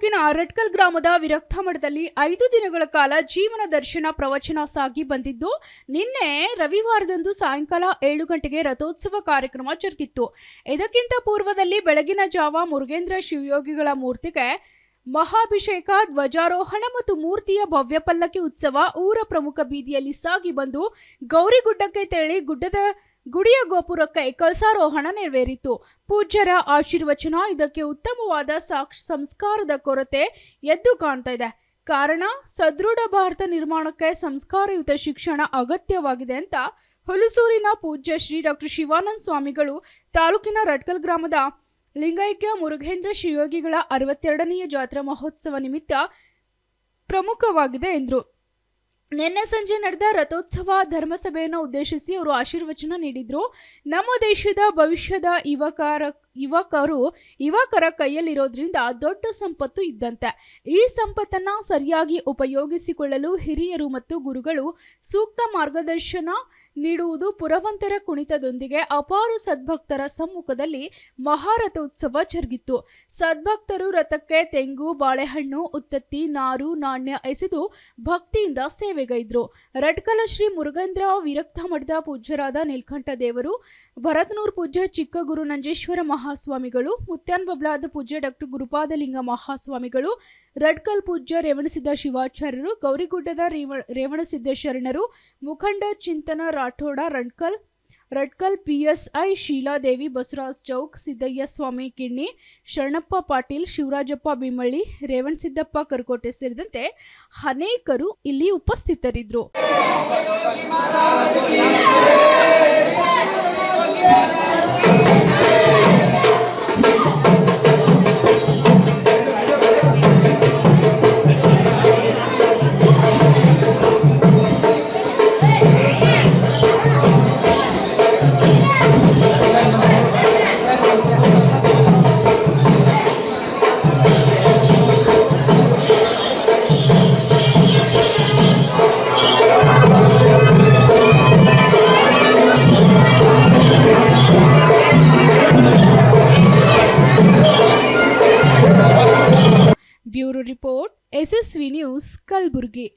ತಾಲೂಕಿನ ರಟ್ಕಲ್ ಗ್ರಾಮದ ವಿರಕ್ತ ಮಠದಲ್ಲಿ 5 ದಿನಗಳ ಕಾಲ ಜೀವನ ದರ್ಶನ ಪ್ರವಚನ ಸಾಗಿ ಬಂದಿದ್ದು, ನಿನ್ನೆ ರವಿವಾರದಂದು ಸಾಯಂಕಾಲ 7 ಗಂಟೆಗೆ ರಥೋತ್ಸವ ಕಾರ್ಯಕ್ರಮ ಜರುಗಿತ್ತು. ಇದಕ್ಕಿಂತ ಪೂರ್ವದಲ್ಲಿ ಬೆಳಗಿನ ಜಾವ ಮುರುಘೇಂದ್ರ ಶಿವಯೋಗಿಗಳ ಮೂರ್ತಿಗೆ ಮಹಾಭಿಷೇಕ, ಧ್ವಜಾರೋಹಣ ಮತ್ತು ಮೂರ್ತಿಯ ಭವ್ಯ ಪಲ್ಲಕ್ಕಿ ಉತ್ಸವ ಊರ ಪ್ರಮುಖ ಬೀದಿಯಲ್ಲಿ ಸಾಗಿ ಬಂದು ಗೌರಿಗುಡ್ಡಕ್ಕೆ ತೆರಳಿ ಗುಡಿಯ ಗೋಪುರಕ್ಕೆ ಕಳಸಾರೋಹಣ ನೆರವೇರಿತು. ಪೂಜ್ಯರ ಆಶೀರ್ವಚನ ಇದಕ್ಕೆ ಉತ್ತಮವಾದ ಸಂಸ್ಕಾರದ ಕೊರತೆ ಎದ್ದು ಕಾಣ್ತಾ ಇದೆ. ಕಾರಣ ಸದೃಢ ಭಾರತ ನಿರ್ಮಾಣಕ್ಕೆ ಸಂಸ್ಕಾರಯುತ ಶಿಕ್ಷಣ ಅಗತ್ಯವಾಗಿದೆ ಅಂತ ಹುಲಸೂರಿನ ಪೂಜ್ಯ ಶ್ರೀ ಡಾಕ್ಟರ್ ಶಿವಾನಂದ ಸ್ವಾಮಿಗಳು ತಾಲೂಕಿನ ರಟ್ಕಲ್ ಗ್ರಾಮದ ಲಿಂಗೈಕ್ಯ ಮುರುಘೇಂದ್ರ ಶಿವಯೋಗಿಗಳ 62ನೇ ಜಾತ್ರಾ ಮಹೋತ್ಸವ ನಿಮಿತ್ತ ಪ್ರಮುಖವಾಗಿದೆ ಎಂದರು. ನಿನ್ನೆ ಸಂಜೆ ನಡೆದ ರಥೋತ್ಸವ ಧರ್ಮಸಭೆಯನ್ನು ಉದ್ದೇಶಿಸಿ ಅವರು ಆಶೀರ್ವಚನ ನೀಡಿದ್ರು. ನಮ್ಮ ದೇಶದ ಭವಿಷ್ಯದ ಯುವಕರ ಕೈಯಲ್ಲಿರೋದ್ರಿಂದ ದೊಡ್ಡ ಸಂಪತ್ತು ಇದ್ದಂತೆ. ಈ ಸಂಪತ್ತನ್ನ ಸರಿಯಾಗಿ ಉಪಯೋಗಿಸಿಕೊಳ್ಳಲು ಹಿರಿಯರು ಮತ್ತು ಗುರುಗಳು ಸೂಕ್ತ ಮಾರ್ಗದರ್ಶನ ನೀಡುವುದು ಪುರವಂತರ ಕುಣಿತದೊಂದಿಗೆ ಅಪಾರ ಸದ್ಭಕ್ತರ ಸಮ್ಮುಖದಲ್ಲಿ ಮಹಾರಥೋತ್ಸವ ಜರುಗಿತು. ಸದ್ಭಕ್ತರು ರಥಕ್ಕೆ ತೆಂಗು, ಬಾಳೆಹಣ್ಣು, ಉತ್ತತ್ತಿ, ನಾರು, ನಾಣ್ಯ ಎಸೆದು ಭಕ್ತಿಯಿಂದ ಸೇವೆಗೈದ್ರು. ರಟ್ಕಲ ಶ್ರೀ ಮುರುಘೇಂದ್ರ ವಿರಕ್ತ ಮಠದ ಪೂಜ್ಯರಾದ ನೀಲಕಂಠ ದೇವರು, ಭರತನೂರ್ ಪೂಜ್ಯ ಚಿಕ್ಕ ಗುರು ನಂಜೇಶ್ವರ ಮಹಾಸ್ವಾಮಿಗಳು, ಮುತ್ಯಾನ್ ಬಬ್ಲಾದ ಪೂಜ್ಯ ಡಾಕ್ಟರ್ ಗುರುಪಾದಲಿಂಗ ಮಹಾಸ್ವಾಮಿಗಳು, ರಟ್ಕಲ್ ಪೂಜ್ಯ ರೇವಣಸಿದ್ದ ಶಿವಾಚಾರ್ಯರು, ಗೌರಿಗುಡ್ಡದ ರೇವಣಸಿದ್ದ ಶರಣರು, ಮುಖಂಡ ಚಿಂತನ ರಾಠೋಡ ರಟ್ಕಲ್ ಪಿಎಸ್ಐ ಶೀಲಾದೇವಿ, ಬಸವರಾಜ್ ಚೌಕ್, ಸಿದ್ದಯ್ಯ ಸ್ವಾಮಿ ಕಿಣ್ಣಿ, ಶರಣಪ್ಪ ಪಾಟೀಲ್, ಶಿವರಾಜಪ್ಪ ಬಿಮಳ್ಳಿ, ರೇವಣಸಿದ್ದಪ್ಪ ಕರಕೋಟೆ ಸೇರಿದಂತೆ ಅನೇಕರು ಇಲ್ಲಿ ಉಪಸ್ಥಿತರಿದ್ದರು. Bureau report, SSV news, Kalaburagi.